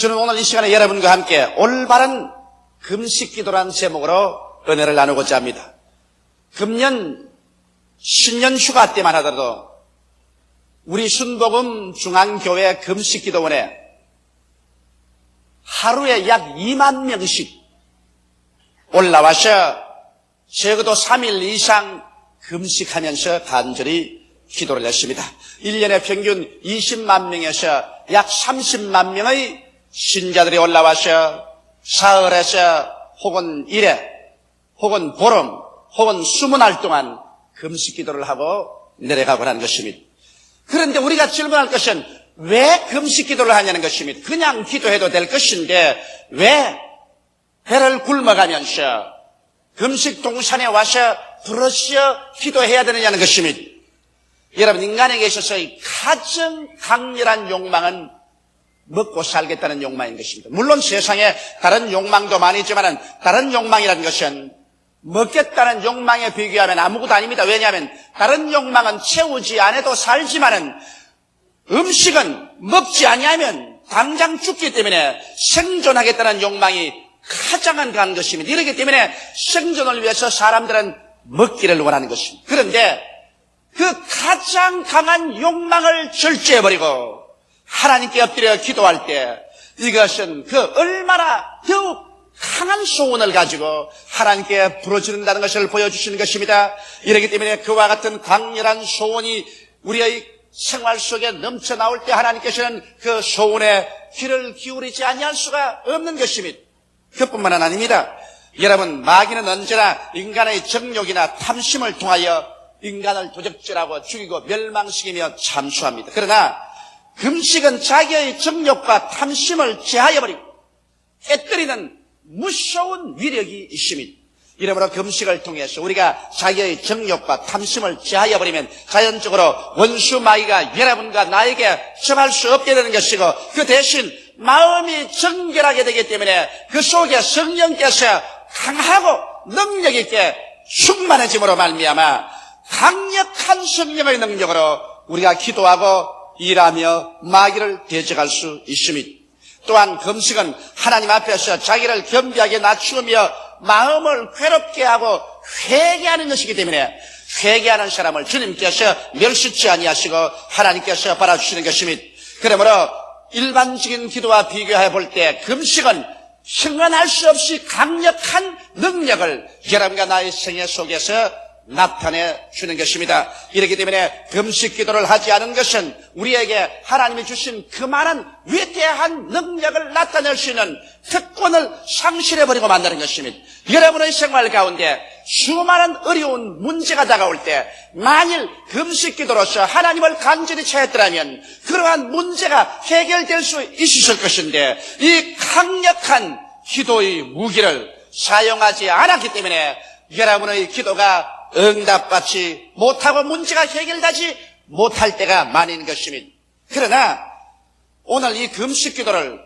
저는 오늘 이 시간에 여러분과 함께 올바른 금식 기도라는 제목으로 은혜를 나누고자 합니다. 금년 신년 휴가 때만 하더라도 우리 순복음 중앙교회 금식기도원에 하루에 약 2만 명씩 올라와서 적어도 3일 이상 금식하면서 간절히 기도를 했습니다. 1년에 평균 20만 명에서 약 30만 명의 신자들이 올라와서 사흘에서 혹은 1회 혹은 보름 혹은 20날 동안 금식 기도를 하고 내려가고 하는 것입니다. 그런데 우리가 질문할 것은 왜 금식 기도를 하냐는 것입니다. 그냥 기도해도 될 것인데 왜 배를 굶어가면서 금식 동산에 와서 부르짖어 기도해야 되느냐는 것입니다. 여러분, 인간에게 있어서의 가장 강렬한 욕망은 먹고 살겠다는 욕망인 것입니다. 물론 세상에 다른 욕망도 많이 있지만 다른 욕망이라는 것은 먹겠다는 욕망에 비교하면 아무것도 아닙니다. 왜냐하면 다른 욕망은 채우지 않아도 살지만은 음식은 먹지 아니하면 당장 죽기 때문에 생존하겠다는 욕망이 가장 강한 것입니다. 이렇기 때문에 생존을 위해서 사람들은 먹기를 원하는 것입니다. 그런데 그 가장 강한 욕망을 절제해버리고 하나님께 엎드려 기도할 때 이것은 그 얼마나 더욱 강한 소원을 가지고 하나님께 부르짖는다는 것을 보여주시는 것입니다. 이렇기 때문에 그와 같은 강렬한 소원이 우리의 생활 속에 넘쳐나올 때 하나님께서는 그 소원에 귀를 기울이지 아니할 수가 없는 것입니다. 그뿐만 아닙니다. 여러분, 마귀는 언제나 인간의 정욕이나 탐심을 통하여 인간을 도적질하고 죽이고 멸망시키며 참수합니다. 그러나 금식은 자기의 정욕과 탐심을 제하여버리고 깨뜨리는 무서운 위력이 있습니다. 이러므로 금식을 통해서 우리가 자기의 정욕과 탐심을 제하여버리면 자연적으로 원수 마귀가 여러분과 나에게 접할 수 없게 되는 것이고 그 대신 마음이 정결하게 되기 때문에 그 속에 성령께서 강하고 능력 있게 충만해짐으로 말미암아 강력한 성령의 능력으로 우리가 기도하고 일하며 마귀를 대적할 수 있습니다. 또한 금식은 하나님 앞에서 자기를 겸비하게 낮추며 마음을 괴롭게 하고 회개하는 것이기 때문에 회개하는 사람을 주님께서 멸시치 아니하시고 하나님께서 받아주시는 것입니다. 그러므로 일반적인 기도와 비교해 볼 때 금식은 형언할 수 없이 강력한 능력을 여러분과 나의 생애 속에서 나타내 주는 것입니다. 이렇기 때문에 금식 기도를 하지 않은 것은 우리에게 하나님이 주신 그 많은 위대한 능력을 나타낼 수 있는 특권을 상실해버리고 만드는 것입니다. 여러분의 생활 가운데 수많은 어려운 문제가 다가올 때 만일 금식 기도로서 하나님을 간절히 찾았더라면 그러한 문제가 해결될 수 있었을 것인데 이 강력한 기도의 무기를 사용하지 않았기 때문에 여러분의 기도가 응답받지 못하고 문제가 해결되지 못할 때가 많은 것입니다. 그러나 오늘 이 금식 기도를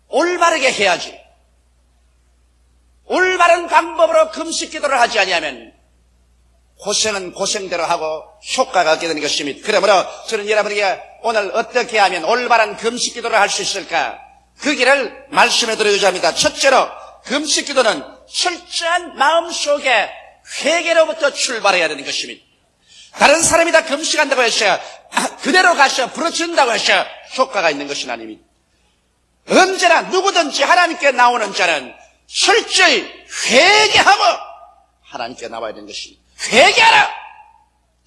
올바르게 해야지. 올바른 방법으로 금식 기도를 하지 아니하면 고생은 고생대로 하고 효과가 없게 되는 것입니다. 그러므로 저는 여러분에게 오늘 어떻게 하면 올바른 금식 기도를 할 수 있을까? 그 길을 말씀해 드리고자 합니다. 첫째로 금식 기도는 철저한 마음속에 회개로부터 출발해야 되는 것입니다. 다른 사람이 다 금식한다고 해서 그대로 가서 부르짖는다고 해서 효과가 있는 것은 아닙니다. 언제나 누구든지 하나님께 나오는 자는 철저히 회개하고 하나님께 나와야 되는 것입니다. 회개하라!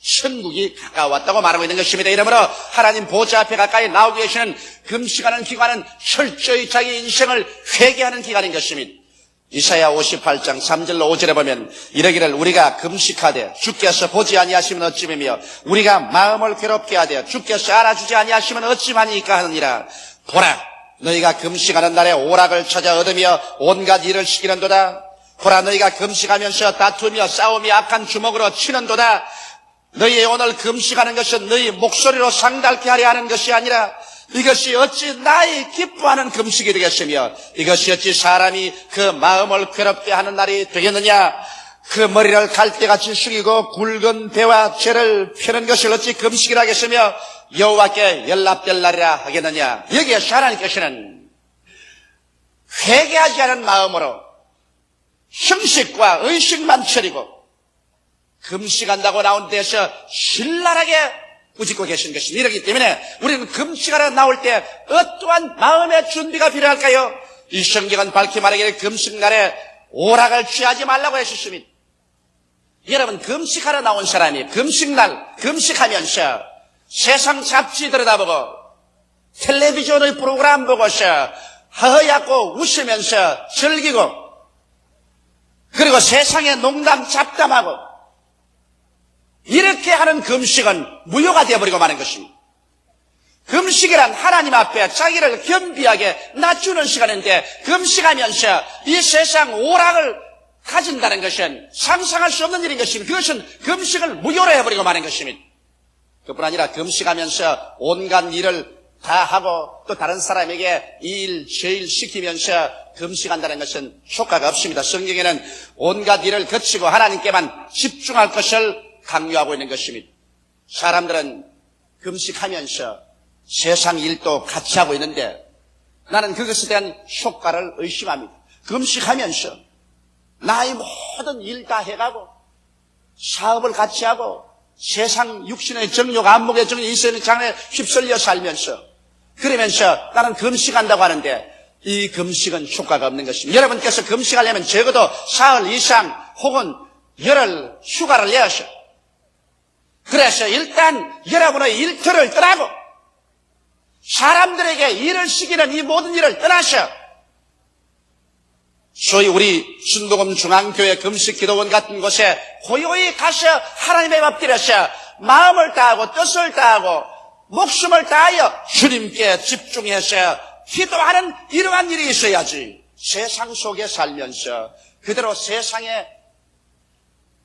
천국이 가까웠다고 말하고 있는 것입니다. 이러므로 하나님 보좌 앞에 가까이 나오고 계시는 금식하는 기간은 철저히 자기 인생을 회개하는 기간인 것입니다. 이사야 58장 3절로 5절에 보면 이러기를 우리가 금식하되 주께서 보지 아니하시면 어찌매며 우리가 마음을 괴롭게 하되 주께서 알아주지 아니하시면 어찌하니까 하느니라. 보라, 너희가 금식하는 날에 오락을 찾아 얻으며 온갖 일을 시키는도다. 보라, 너희가 금식하면서 다투며 싸우며 악한 주먹으로 치는도다. 너희 오늘 금식하는 것은 너희 목소리로 상달케 하려 하는 것이 아니라 이것이 어찌 나의 기뻐하는 금식이 되겠으며 이것이 어찌 사람이 그 마음을 괴롭게 하는 날이 되겠느냐. 그 머리를 갈대같이 숙이고 굵은 배와 죄를 펴는 것을 어찌 금식이라 하겠으며 여호와께 연락될 날이라 하겠느냐. 여기에 하나님께서는 회개하지 않은 마음으로 형식과 의식만 차리고 금식한다고 나온 데서 신랄하게 꾸짖고 계신 것입니다. 이렇기 때문에 우리는 금식하러 나올 때 어떠한 마음의 준비가 필요할까요? 이 성경은 밝히 말하기를 금식날에 오락을 취하지 말라고 했습니다. 여러분, 금식하러 나온 사람이 금식날 금식하면서 세상 잡지 들여다보고 텔레비전의 프로그램 보고서 허허얗고 웃으면서 즐기고 그리고 세상에 농담 잡담하고 이렇게 하는 금식은 무효가 되어버리고 마는 것입니다. 금식이란 하나님 앞에 자기를 겸비하게 낮추는 시간인데 금식하면서 이 세상 오락을 가진다는 것은 상상할 수 없는 일인 것입니다. 그것은 금식을 무효로 해버리고 마는 것입니다. 그뿐 아니라 금식하면서 온갖 일을 다 하고 또 다른 사람에게 이 일 저 일 시키면서 금식한다는 것은 효과가 없습니다. 성경에는 온갖 일을 거치고 하나님께만 집중할 것을 강요하고 있는 것입니다. 사람들은 금식하면서 세상 일도 같이 하고 있는데 나는 그것에 대한 효과를 의심합니다. 금식하면서 나의 모든 일 다 해가고 사업을 같이 하고 세상 육신의 정욕, 안목의 정욕, 이세의 장에 휩쓸려 살면서 그러면서 나는 금식한다고 하는데 이 금식은 효과가 없는 것입니다. 여러분께서 금식하려면 적어도 사흘 이상 혹은 열흘 휴가를 내셔. 그래서 일단 여러분의 일터를 떠나고 사람들에게 일을 시키는 이 모든 일을 떠나셔. 소위 우리 순복음 중앙교회 금식기도원 같은 곳에 고요히 가서 하나님의 엎드려서 마음을 다하고 뜻을 다하고 목숨을 다하여 주님께 집중해서 기도하는 이러한 일이 있어야지. 세상 속에 살면서 그대로 세상에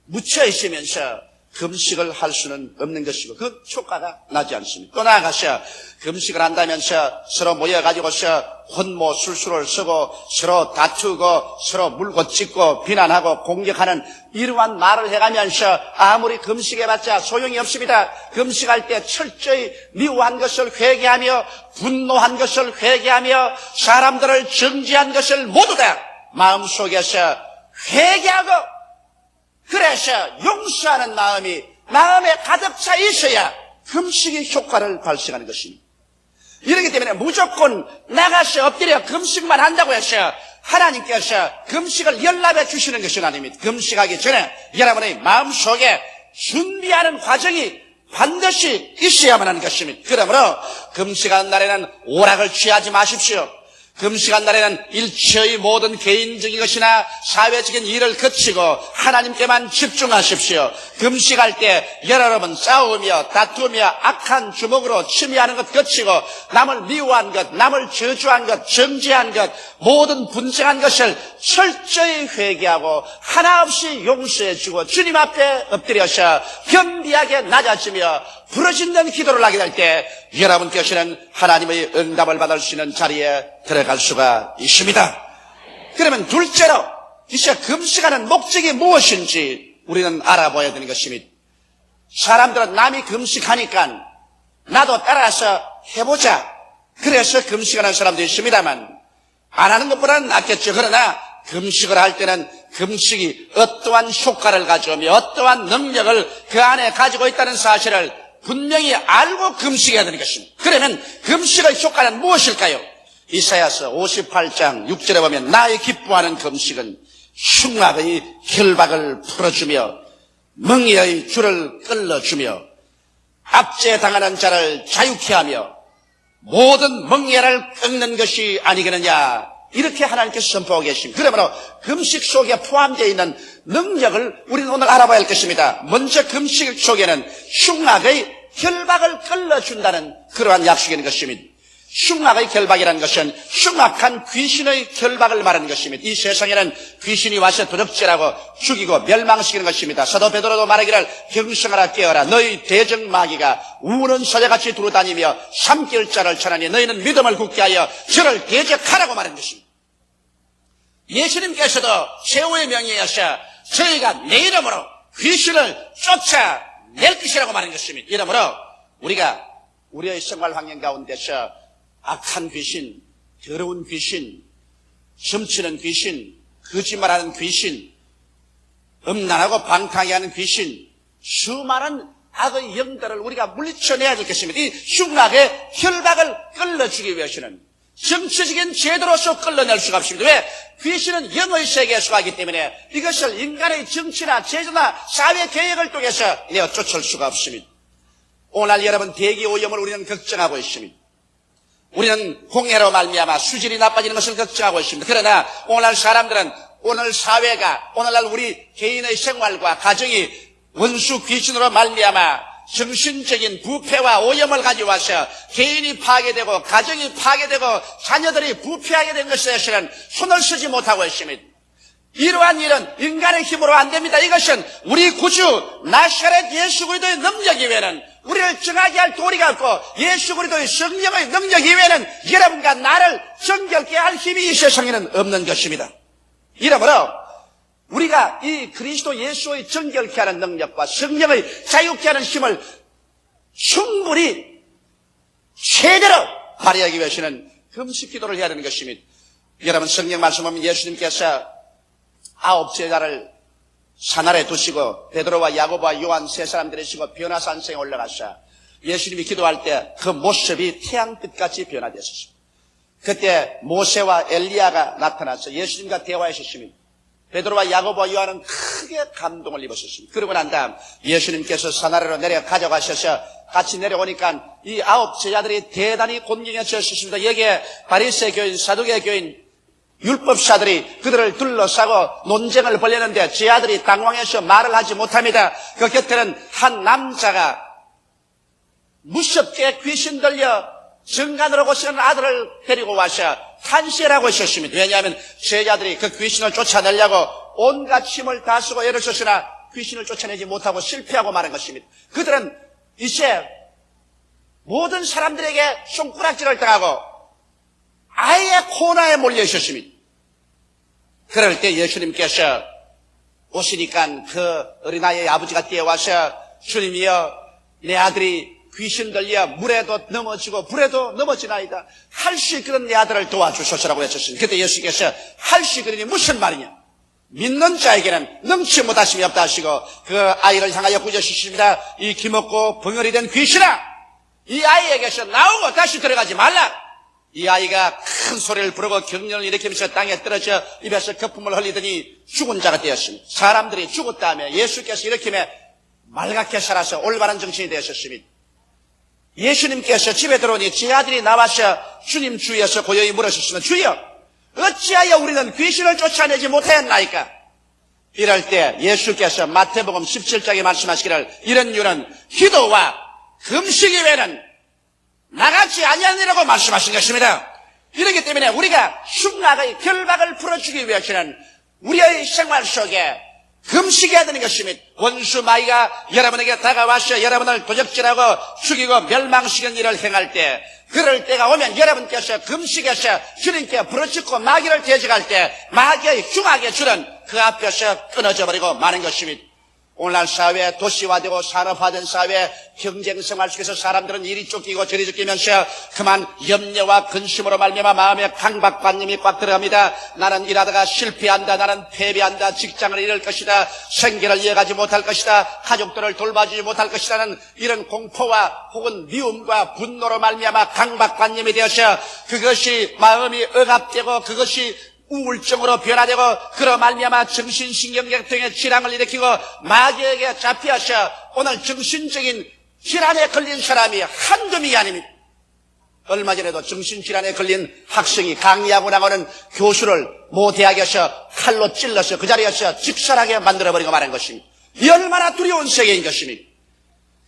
묻혀 있으면서 금식을 할 수는 없는 것이고 그 효과가 나지 않습니다. 또 나아가서 금식을 한다면서 서로 모여가지고서 혼모술수를 쓰고 서로 다투고 서로 물고 찢고 비난하고 공격하는 이러한 말을 해가면서 아무리 금식해봤자 소용이 없습니다. 금식할 때 철저히 미워한 것을 회개하며 분노한 것을 회개하며 사람들을 정죄한 것을 모두 다 마음속에서 회개하고 그래서 용서하는 마음이 마음에 가득 차 있어야 금식의 효과를 발생하는 것입니다. 이렇기 때문에 무조건 나가서 엎드려 금식만 한다고 해서 하나님께서 금식을 연락해 주시는 것은 아닙니다. 금식하기 전에 여러분의 마음속에 준비하는 과정이 반드시 있어야만 하는 것입니다. 그러므로 금식하는 날에는 오락을 취하지 마십시오. 금식한 날에는 일체의 모든 개인적인 것이나 사회적인 일을 거치고 하나님께만 집중하십시오. 금식할 때 여러분 싸우며 다투며 악한 주먹으로 침해하는 것 거치고 남을 미워한 것, 남을 저주한 것, 정죄한 것, 모든 분쟁한 것을 철저히 회개하고 하나 없이 용서해주고 주님 앞에 엎드려서 겸비하게 낮아지며 부르짖는 기도를 하게 될 때 여러분께서는 하나님의 응답을 받을 수 있는 자리에 들어갈 수가 있습니다. 그러면 둘째로 이제 금식하는 목적이 무엇인지 우리는 알아봐야 되는 것입니다. 사람들은 남이 금식하니까 나도 따라서 해보자. 그래서 금식하는 사람도 있습니다만 안 하는 것보다는 낫겠죠. 그러나 금식을 할 때는 금식이 어떠한 효과를 가져오며 어떠한 능력을 그 안에 가지고 있다는 사실을 분명히 알고 금식해야 되는 것입니다. 그러면 금식의 효과는 무엇일까요? 이사야서 58장 6절에 보면 나의 기뻐하는 금식은 흉악의 결박을 풀어주며 멍에의 줄을 끌어주며 압제당하는 자를 자유케 하며 모든 멍에를 꺾는 것이 아니겠느냐, 이렇게 하나님께서 선포하고 계십니다. 그러므로 금식 속에 포함되어 있는 능력을 우리는 오늘 알아봐야 할 것입니다. 먼저 금식 속에는 흉악의 결박을 끌어준다는 그러한 약속이 있는 것입니다. 흉악의 결박이라는 것은 흉악한 귀신의 결박을 말하는 것입니다. 이 세상에는 귀신이 와서 도적질하고 죽이고 멸망시키는 것입니다. 사도 베드로도 말하기를 경성하라 깨어라, 너희 대적마귀가 우는 사자같이 두루다니며 삼킬 자를 쳐나니 너희는 믿음을 굳게 하여 저를 대적하라고 말하는 것입니다. 예수님께서도 최후의 명예여서 저희가 내 이름으로 귀신을 쫓아낼 것이라고 말하는 것입니다. 이러므로 우리가 우리의 생활 환경 가운데서 악한 귀신, 더러운 귀신, 점치는 귀신, 거짓말하는 귀신, 음란하고 방탕하게 하는 귀신, 수많은 악의 영들을 우리가 물리쳐내야 될 것입니다. 이 흉악의 혈박을 끌어주기 위해서는 정치적인 제도로서 끌어낼 수가 없습니다. 왜? 귀신은 영의 세계에 속하기 때문에 이것을 인간의 정치나 제도나 사회 계획을 통해서 내어 쫓을 수가 없습니다. 오늘 여러분 대기 오염을 우리는 걱정하고 있습니다. 우리는 공해로 말미암아 수질이 나빠지는 것을 걱정하고 있습니다. 그러나 오늘날 사람들은 오늘 사회가 오늘날 우리 개인의 생활과 가정이 원수 귀신으로 말미암아 정신적인 부패와 오염을 가져와서 개인이 파괴되고 가정이 파괴되고 자녀들이 부패하게 된 것에 대해서는 손을 쓰지 못하고 있습니다. 이러한 일은 인간의 힘으로 안 됩니다. 이것은 우리 구주 나사렛 예수 그리스도의 능력 이외에는 우리를 정하게 할 도리가 없고 예수 그리스도의 성령의 능력 이외에는 여러분과 나를 정결케 할 힘이 이 세상에는 없는 것입니다. 이러므로 우리가 이 그리스도 예수의 정결케 하는 능력과 성령의 자유케 하는 힘을 충분히 제대로 발휘하기 위해서는 금식 기도를 해야 되는 것입니다. 여러분 성경 말씀 보면 예수님께서 9 제자를 산 아래 두시고 베드로와 야고보와 요한 세 사람 데리시고 변화산성에 올라가서 예수님이 기도할 때 그 모습이 태양빛같이 변화되었습니다. 그때 모세와 엘리야가 나타나서 예수님과 대화하셨습니다. 베드로와 야고보와 요한은 크게 감동을 입었습니다. 그러고 난 다음 예수님께서 산 아래로 내려 가져가셔서 같이 내려오니까 이 9 제자들이 대단히 곤경해졌습니다. 여기에 바리새 교인, 사두개 교인, 율법사들이 그들을 둘러싸고 논쟁을 벌였는데 제자들이 당황해서 말을 하지 못합니다. 그 곁에는 한 남자가 무섭게 귀신 들려 정간으로 고시는 아들을 데리고 와서 탄식하고 있었습니다. 왜냐하면 제자들이 그 귀신을 쫓아내려고 온갖 힘을 다 쓰고 애를 썼으나 귀신을 쫓아내지 못하고 실패하고 마는 것입니다. 그들은 이제 모든 사람들에게 손가락질을 당하고 아예 코너에 몰려 있었습니다. 그럴 때 예수님께서 오시니까 그 어린아이의 아버지가 뛰어와서 주님이여 내 아들이 귀신 들려 물에도 넘어지고 불에도 넘어지나이다. 할 수 있거든 내 아들을 도와주소서라고 했었습니다. 그때 예수께서 할 수 있거든이 무슨 말이냐. 믿는 자에게는 능치 못하심이 없다 하시고 그 아이를 향하여 꾸짖으십니다. 이 기먹고 벙어리 된 귀신아 이 아이에게서 나오고 다시 들어가지 말라. 이 아이가 큰 소리를 부르고 경련을 일으키면서 땅에 떨어져 입에서 거품을 흘리더니 죽은 자가 되었습니다. 사람들이 죽었다며 예수께서 일으키며 맑게 살아서 올바른 정신이 되었습니다. 예수님께서 집에 들어오니 제 아들이 나와서 주님 주위에서 고요히 물으셨으면 주여 어찌하여 우리는 귀신을 쫓아내지 못하였나이까. 이럴 때 예수께서 마태복음 17장에 말씀하시기를 이런 이유는 기도와 금식 이외에는 나가지 아니하니라고 말씀하신 것입니다. 이렇기 때문에 우리가 흉악의 결박을 풀어주기 위해서는 우리의 생활 속에 금식해야 되는 것입니다. 원수 마귀가 여러분에게 다가와서 여러분을 도적질하고 죽이고 멸망시키는 일을 행할 때 그럴 때가 오면 여러분께서 금식해서 주님께 부르짖고 마귀를 대적할 때 마귀의 흉악의 줄은 그 앞에서 끊어져 버리고 마는 것입니다. 오늘날 사회 도시화되고 산업화된 사회 경쟁생활 속에서 사람들은 이리 쫓기고 저리 쫓기면서 그만 염려와 근심으로 말미암아 마음에 강박관념이 꽉 들어갑니다. 나는 일하다가 실패한다. 나는 패배한다. 직장을 잃을 것이다. 생계를 이어가지 못할 것이다. 가족들을 돌봐주지 못할 것이라는 이런 공포와 혹은 미움과 분노로 말미암아 강박관념이 되어서 그것이 마음이 억압되고 그것이 우울증으로 변화되고 그로 말미암아 정신신경계통의 질환을 일으키고 마귀에게 잡혀서 오늘 정신적인 질환에 걸린 사람이 한두 명이 아닙니다. 얼마 전에도 정신질환에 걸린 학생이 강의하고 나가는 교수를 모 대학에서 칼로 찔러서 그 자리에서 직살하게 만들어버리고 말한 것입니다. 이 얼마나 두려운 세계인 것입니다.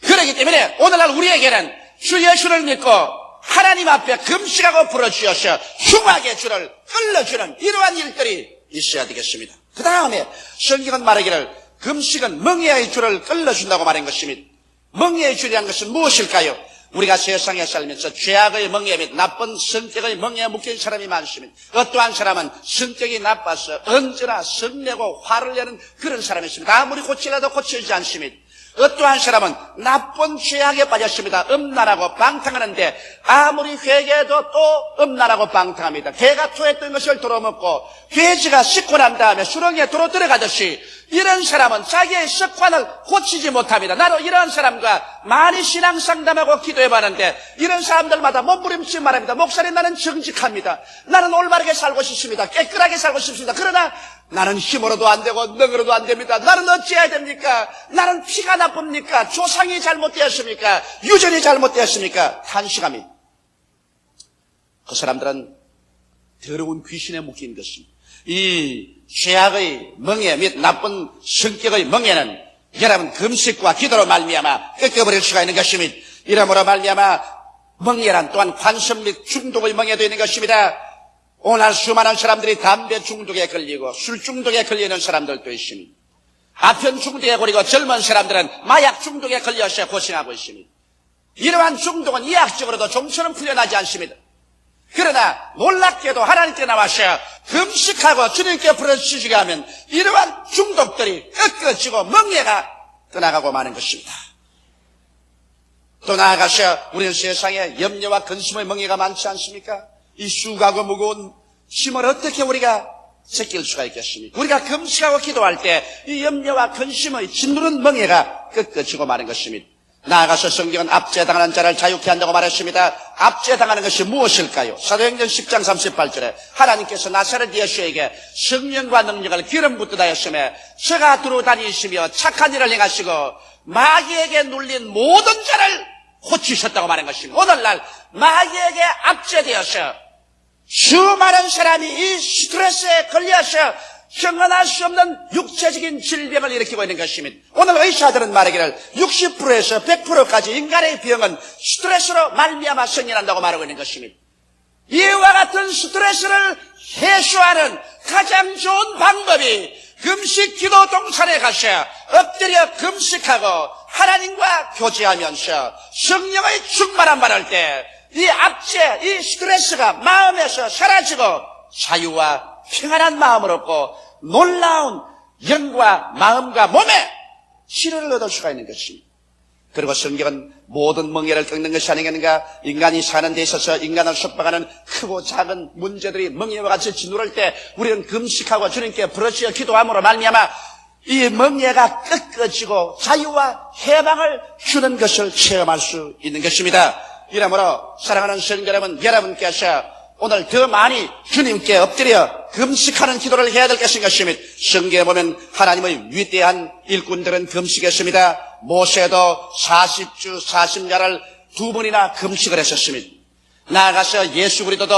그렇기 때문에 오늘날 우리에게는 주 예수를 믿고 하나님 앞에 금식하고 부르짖어서 흉악의 줄을 끌어주는 이러한 일들이 있어야 되겠습니다. 그 다음에 성경은 말하기를 금식은 멍에의 줄을 끌어준다고 말한 것입니다. 멍에의 줄이라는 것은 무엇일까요? 우리가 세상에 살면서 죄악의 멍에 및 나쁜 성격의 멍에에 묶인 사람이 많습니다. 어떠한 사람은 성격이 나빠서 언제나 성내고 화를 내는 그런 사람이 있습니다. 아무리 고치려도 고치지 않습니다. 어떠한 사람은 나쁜 죄악에 빠졌습니다. 음란하고 방탕하는데 아무리 회개해도 또 음란하고 방탕합니다. 개가 토했던 것을 도로먹고 돼지가 씻고 난 다음에 수렁에 도로 들어가듯이 이런 사람은 자기의 습관을 고치지 못합니다. 나도 이런 사람과 많이 신앙 상담하고 기도해봤는데 이런 사람들마다 몸부림치 말합니다. 목사님, 나는 정직합니다. 나는 올바르게 살고 싶습니다. 깨끗하게 살고 싶습니다. 그러나 나는 힘으로도 안 되고 능으로도 안 됩니다. 나는 어찌해야 됩니까? 나는 피가 나쁩니까? 조상이 잘못되었습니까? 유전이 잘못되었습니까? 탄식합니다. 그 사람들은 더러운 귀신에 묶인 것입니다. 이 죄악의 멍에 및 나쁜 성격의 멍에는 여러분 금식과 기도로 말미암아 꺾어버릴 수가 있는 것입니다. 이러므로 말미암아 멍에란 또한 관습 및 중독의 멍에도 있는 것입니다. 오늘 수많은 사람들이 담배 중독에 걸리고 술 중독에 걸리는 사람들도 있습니다. 아편 중독에 걸리고 젊은 사람들은 마약 중독에 걸려서 고생하고 있습니다. 이러한 중독은 의학적으로도 좀처럼 풀려나지 않습니다. 그러나 놀랍게도 하나님께 나와서 금식하고 주님께 부르짖게 하면 이러한 중독들이 꺾어지고 멍에가 떠나가고 마는 것입니다. 또 나아가서 우리는 세상에 염려와 근심의 멍에가 많지 않습니까? 이 수고하고 무거운 힘을 어떻게 우리가 제낄 수가 있겠습니까? 우리가 금식하고 기도할 때 이 염려와 근심의 짓누른 멍에가 꺾어지고 마는 것입니다. 나아가서 성경은 압제당하는 자를 자유케 한다고 말했습니다. 압제당하는 것이 무엇일까요? 사도행전 10장 38절에 하나님께서 나사렛 예수에게 성령과 능력을 기름 붓듯 하였으며 저가 두루 다니시며 착한 일을 행하시고 마귀에게 눌린 모든 자를 고치셨다고 말한 것입니다. 오늘날 마귀에게 압제되어서 수많은 사람이 이 스트레스에 걸려서 형언할 수 없는 육체적인 질병을 일으키고 있는 것입니다. 오늘 의사들은 말하기를 60%에서 100%까지 인간의 병은 스트레스로 말미암아 생겨난다고 말하고 있는 것입니다. 이와 같은 스트레스를 해소하는 가장 좋은 방법이 금식 기도 동산에 가서 엎드려 금식하고 하나님과 교제하면서 성령의 충만함 받을 때 이 압제, 이 스트레스가 마음에서 사라지고 자유와 평안한 마음을 얻고 놀라운 영과 마음과 몸에 치료를 얻을 수가 있는 것입니다. 그리고 성경은 모든 멍에를 꺾는 것이 아니겠는가? 인간이 사는 데 있어서 인간을 속박하는 크고 작은 문제들이 멍에와 같이 짓누를 때 우리는 금식하고 주님께 부르짖어 기도함으로 말미암아 이 멍에가 꺾어지고 자유와 해방을 주는 것을 체험할 수 있는 것입니다. 이러므로 사랑하는 성도 여러분, 여러분께서 오늘 더 많이 주님께 엎드려 금식하는 기도를 해야 될 것입니다. 성경에 보면 하나님의 위대한 일꾼들은 금식했습니다. 모세도 40주 40야를 2번이나 금식을 했었습니다. 나아가서 예수 그리스도도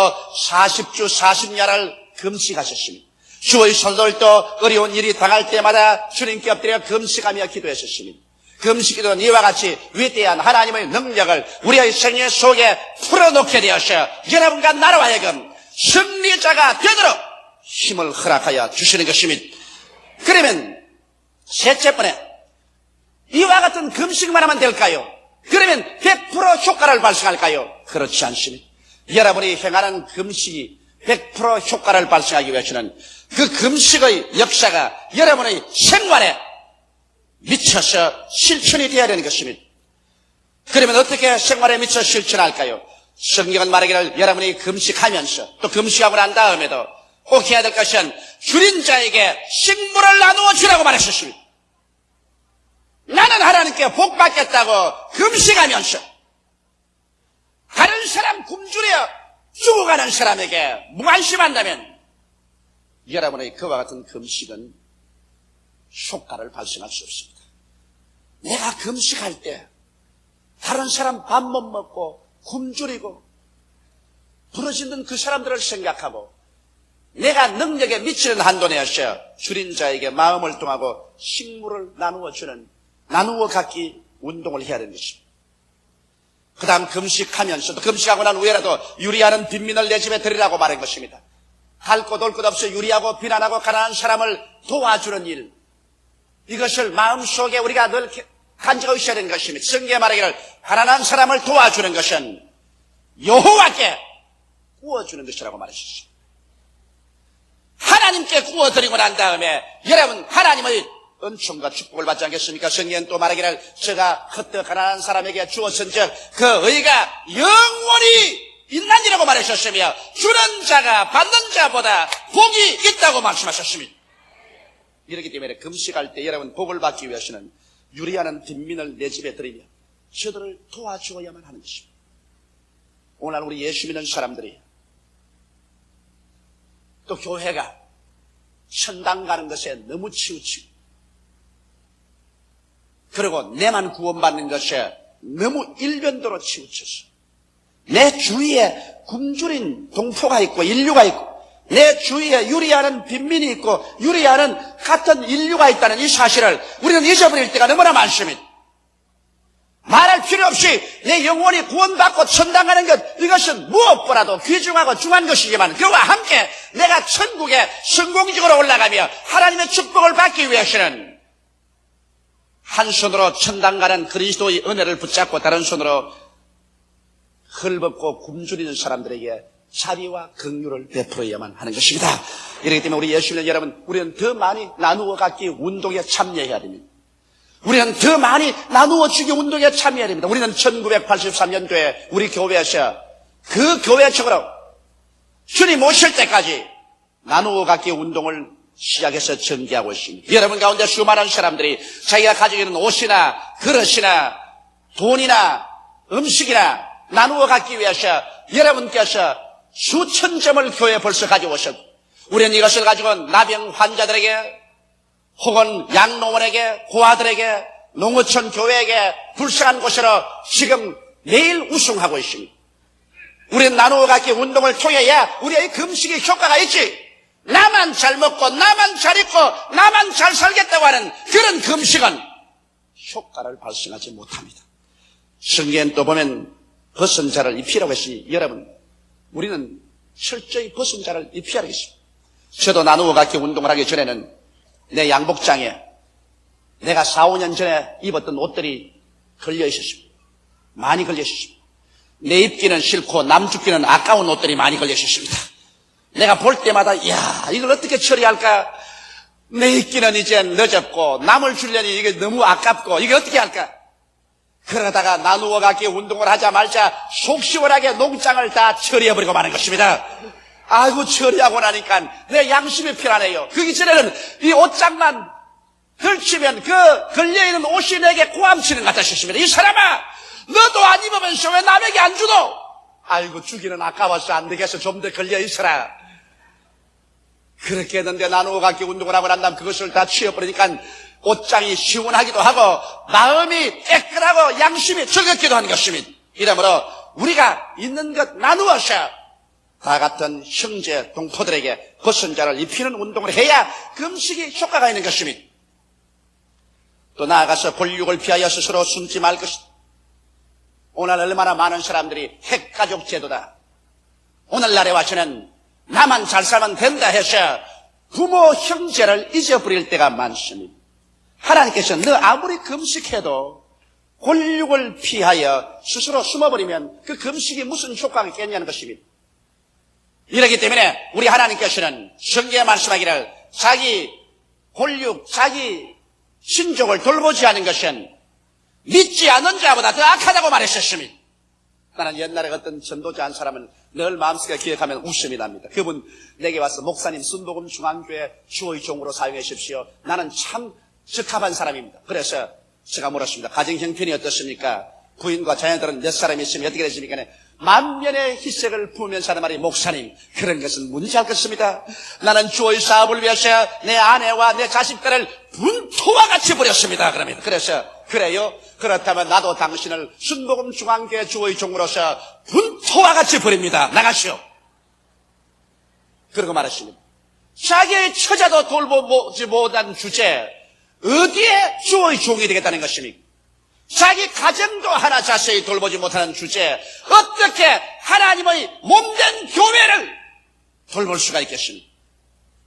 40주 40야를 금식하셨습니다. 주의 성도들도 어려운 일이 당할 때마다 주님께 엎드려 금식하며 기도했었습니다. 금식기도는 이와 같이 위대한 하나님의 능력을 우리의 생애 속에 풀어놓게 되어서 여러분과 나로 하여금 승리자가 되도록 힘을 허락하여 주시는 것입니다. 그러면 셋째번에 이와 같은 금식만 하면 될까요? 그러면 100% 효과를 발생할까요? 그렇지 않습니다. 여러분이 행하는 금식이 100% 효과를 발생하기 위해서는 그 금식의 역사가 여러분의 생활에 미쳐서 실천이 되어야 되는 것입니다. 그러면 어떻게 생활에 미쳐 실천할까요? 성경은 말하기를 여러분이 금식하면서 또 금식하고 난 다음에도 꼭 해야 될 것은 줄인 자에게 식물을 나누어 주라고 말했습니다. 나는 하나님께 복 받겠다고 금식하면서 다른 사람 굶주려 죽어가는 사람에게 무관심한다면 여러분의 그와 같은 금식은 효과를 발생할 수 없습니다. 내가 금식할 때 다른 사람 밥 못 먹고 굶주리고 부러지는 그 사람들을 생각하고 내가 능력에 미치는 한도 내에서 줄인 자에게 마음을 통하고 식물을 나누어 갖기 운동을 해야 되는 것입니다. 그 다음 금식하면서도 금식하고 난 후에라도 유리하는 빈민을 내 집에 들이라고 말한 것입니다. 갈 곳 올 곳 없이 유리하고 비난하고 가난한 사람을 도와주는 일, 이것을 마음속에 우리가 늘 간직하고 있어야 되는 것입니다. 성경에 말하기를 가난한 사람을 도와주는 것은 여호와께 구워주는 것이라고 말했습니다. 하나님께 구워드리고 난 다음에 여러분 하나님의 은총과 축복을 받지 않겠습니까? 성경은 또 말하기를 저가 헛되어 가난한 사람에게 주었은즉 그 의가 영원히 있나니라고 말하셨으며 주는 자가 받는 자보다 복이 있다고 말씀하셨습니다. 이렇기 때문에 금식할 때 여러분 복을 받기 위해서는 유리하는 빈민을 내 집에 들이며 저들을 도와주어야만 하는 것입니다. 오늘 우리 예수 믿는 사람들이 또 교회가 천당 가는 것에 너무 치우치고 그리고 내만 구원받는 것에 너무 일변도로 치우쳐서 내 주위에 굶주린 동포가 있고 인류가 있고 내 주위에 유리하는 빈민이 있고 유리하는 같은 인류가 있다는 이 사실을 우리는 잊어버릴 때가 너무나 많습니다. 말할 필요 없이 내 영혼이 구원받고 천당 가는 것 이것은 무엇보다도 귀중하고 중요한 것이지만 그와 함께 내가 천국에 성공적으로 올라가며 하나님의 축복을 받기 위해서는 한 손으로 천당 가는 그리스도의 은혜를 붙잡고 다른 손으로 헐벗고 굶주리는 사람들에게 자비와 긍휼을 베풀어야만 하는 것입니다. 이렇기 때문에 우리 예수 믿는 여러분, 우리는 더 많이 나누어 갖기 운동에 참여해야 됩니다. 우리는 더 많이 나누어 주기 운동에 참여해야 됩니다. 우리는 1983년도에 우리 교회에서 그 교회적으로 주님 오실 때까지 나누어 갖기 운동을 시작해서 전개하고 있습니다. 여러분 가운데 수많은 사람들이 자기가 가지고 있는 옷이나 그릇이나 돈이나 음식이나 나누어 갖기 위해서 여러분께서 수천 점을 교회에 벌써 가지고 오셨고 우리는 이것을 가지고 나병 환자들에게 혹은 양로원에게 고아들에게 농어촌 교회에게 불쌍한 곳으로 지금 매일 우승하고 있습니다. 우리는 나누어 갖기 운동을 통해야 우리의 금식의 효과가 있지. 나만 잘 먹고 나만 잘 입고 나만 잘 살겠다고 하는 그런 금식은 효과를 발생하지 못합니다. 성경에 또 보면 벗은 자를 입히라고 했으니 여러분 우리는 철저히 벗은 자를 입히라고 했습니다. 저도 나누어 갖기 운동을 하기 전에는 내 양복장에 내가 4, 5년 전에 입었던 옷들이 걸려 있었습니다. 많이 걸려 있었습니다. 내 입기는 싫고 남 죽기는 아까운 옷들이 많이 걸려 있었습니다. 내가 볼 때마다 이야 이걸 어떻게 처리할까? 내 입기는 이제 늦었고 남을 주려니 이게 너무 아깝고 이게 어떻게 할까? 그러다가 나누어 갖기 운동을 하자 말자 속 시원하게 농장을 다 처리해버리고 마는 것입니다. 아이고 처리하고 나니까 내 양심이 편하네요. 그 이전에는 이 옷장만 걸치면 그 걸려있는 옷이 내게 고함치는 것 같았습니다. 이 사람아 너도 안 입으면서 왜 남에게 안 주노? 아이고 주기는 아까워서 안 되겠어 좀 더 걸려있어라. 그렇게 했는데 나누어 갖기 운동을 하고 난 다음 그것을 다 치워버리니까 옷장이 시원하기도 하고 마음이 깨끗하고 양심이 즐겁기도 하는 것입니다. 이러므로 우리가 있는 것 나누어서 다 같은 형제 동포들에게 벗은 자를 입히는 운동을 해야 금식이 효과가 있는 것입니다. 또 나아가서 권력을 피하여 스스로 숨지 말 것이다. 오늘 얼마나 많은 사람들이 핵가족 제도다. 오늘날에 와서는 나만 잘 살면 된다 해서 부모 형제를 잊어버릴 때가 많습니다. 하나님께서 너 아무리 금식해도 권력을 피하여 스스로 숨어버리면 그 금식이 무슨 효과가 있겠냐는 것입니다. 이렇기 때문에 우리 하나님께서는 성경에 말씀하기를 자기 권력, 자기 신족을 돌보지 않은 것은 믿지 않는 자보다 더 악하다고 말했었습니다. 나는 옛날에 어떤 전도자 한 사람은 늘 마음속에 기억하면 웃음이 납니다. 그분 내게 와서 목사님 순복음 중앙교회 주의 종으로 사용해 주십시오. 나는 참 적합한 사람입니다. 그래서 제가 물었습니다. 가정 형편이 어떻습니까? 부인과 자녀들은 몇 사람이 있으면 어떻게 되십니까? 만면의 희색을 품으면서 하는 말이 목사님 그런 것은 문제 않겠습니다. 나는 주의 사업을 위해서 내 아내와 내 자식들을 분토와 같이 버렸습니다. 그럽니다. 그래서 그래요? 그렇다면 나도 당신을 순복음 중앙교회 주의 종으로서 분토와 같이 버립니다. 나가시오. 그러고 말했습니다. 자기의 처자도 돌보지 못한 주제 어디에 주의 종이 되겠다는 것입니까? 자기 가정도 하나 자세히 돌보지 못하는 주제에 어떻게 하나님의 몸된 교회를 돌볼 수가 있겠습니까?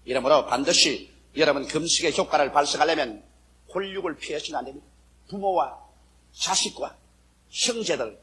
이러므로 반드시 여러분 금식의 효과를 발생하려면 권력을 피해서는 안 됩니다. 부모와 자식과 형제들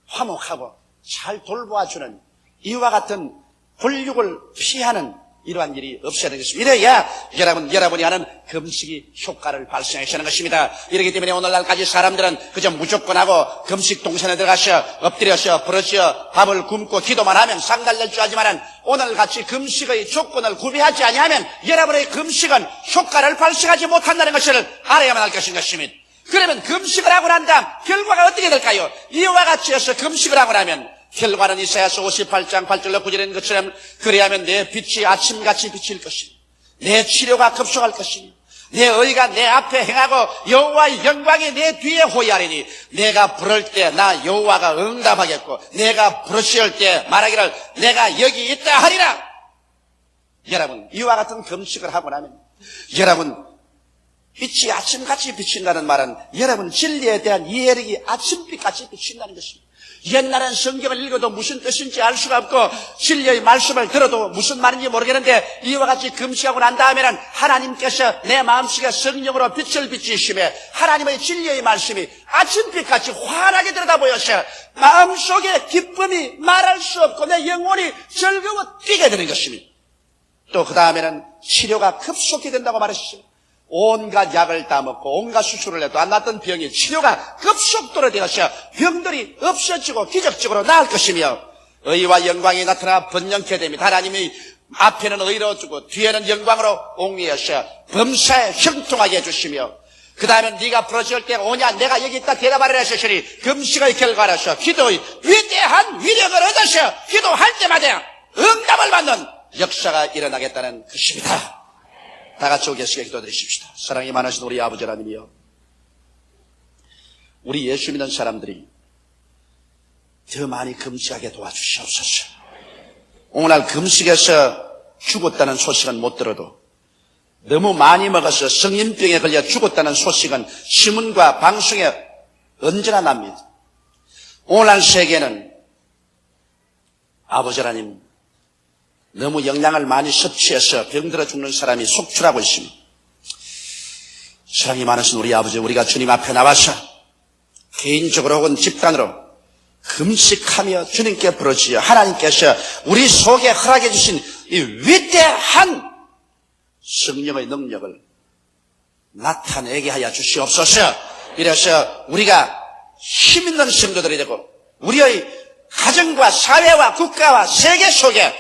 화목하고 잘 돌보아주는 이와 같은 권력을 피하는 이러한 일이 없어야 되는 것입니다. 이래야 여러분이 하는 금식이 효과를 발생하시는 것입니다. 이렇기 때문에 오늘날까지 사람들은 그저 무조건 하고 금식 동선에 들어가셔 엎드려서 부러져 밥을 굶고 기도만 하면 상달될 줄 알지만은 오늘같이 금식의 조건을 구비하지 아니하면 여러분의 금식은 효과를 발생하지 못한다는 것을 알아야만 할 것입니다. 그러면 금식을 하고 난 다음 결과가 어떻게 될까요? 이와 같이 해서 금식을 하고 나면 결과는 이사야서 58장 8절로 9절에 있는 것처럼 그래야면 내 빛이 아침같이 비칠 것이며 내 치료가 급속할 것이며 내 의가 내 앞에 행하고 여호와의 영광이 내 뒤에 호위하리니 내가 부를 때 나 여호와가 응답하겠고 내가 부르시올 때 말하기를 내가 여기 있다 하리라. 여러분 이와 같은 금식을 하고 나면 여러분 빛이 아침같이 비친다는 말은 여러분 진리에 대한 이해력이 아침빛같이 비친다는 것입니다. 옛날엔 성경을 읽어도 무슨 뜻인지 알 수가 없고 진리의 말씀을 들어도 무슨 말인지 모르겠는데 이와 같이 금식하고 난 다음에는 하나님께서 내 마음속에 성령으로 빛을 비치시며 하나님의 진리의 말씀이 아침빛같이 환하게 들여다보여서 마음속에 기쁨이 말할 수 없고 내 영혼이 즐거워 뛰게 되는 것입니다. 또 그 다음에는 치료가 급속히 된다고 말했어요. 온갖 약을 다 먹고 온갖 수술을 해도 안 낫던 병이 치료가 급속도로 되어서 병들이 없어지고 기적적으로 나을 것이며 의와 영광이 나타나 번영케 됩니다. 하나님이 앞에는 의로 주고 뒤에는 영광으로 옹리하셔 범사에 형통하게 해주시며 그 다음에 네가 부러질 때 오냐 내가 여기 있다 대답하리라 하시니 금식의 결과라서 기도의 위대한 위력을 얻으셔 기도할 때마다 응답을 받는 역사가 일어나겠다는 것입니다. 다 같이 오겠습니다. 기도드리십시다. 사랑이 많으신 우리 아버지 하나님이여, 우리 예수 믿는 사람들이 더 많이 금식하게 도와주시옵소서. 오늘 금식에서 죽었다는 소식은 못 들어도 너무 많이 먹어서 성인병에 걸려 죽었다는 소식은 신문과 방송에 언제나 납니다. 오늘날 세계는 아버지 하나님 너무 영양을 많이 섭취해서 병들어 죽는 사람이 속출하고 있습니다. 사랑이 많으신 우리 아버지, 우리가 주님 앞에 나와서 개인적으로 혹은 집단으로 금식하며 주님께 부르짖어 하나님께서 우리 속에 허락해 주신 이 위대한 성령의 능력을 나타내게 하여 주시옵소서. 이래서 우리가 힘있는 성도들이 되고 우리의 가정과 사회와 국가와 세계 속에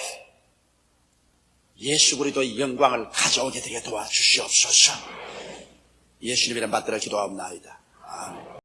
예수 그리스도의 영광을 가져오게 되게 도와주시옵소서. 예수님 이름 받들어 기도하옵나이다. 아멘.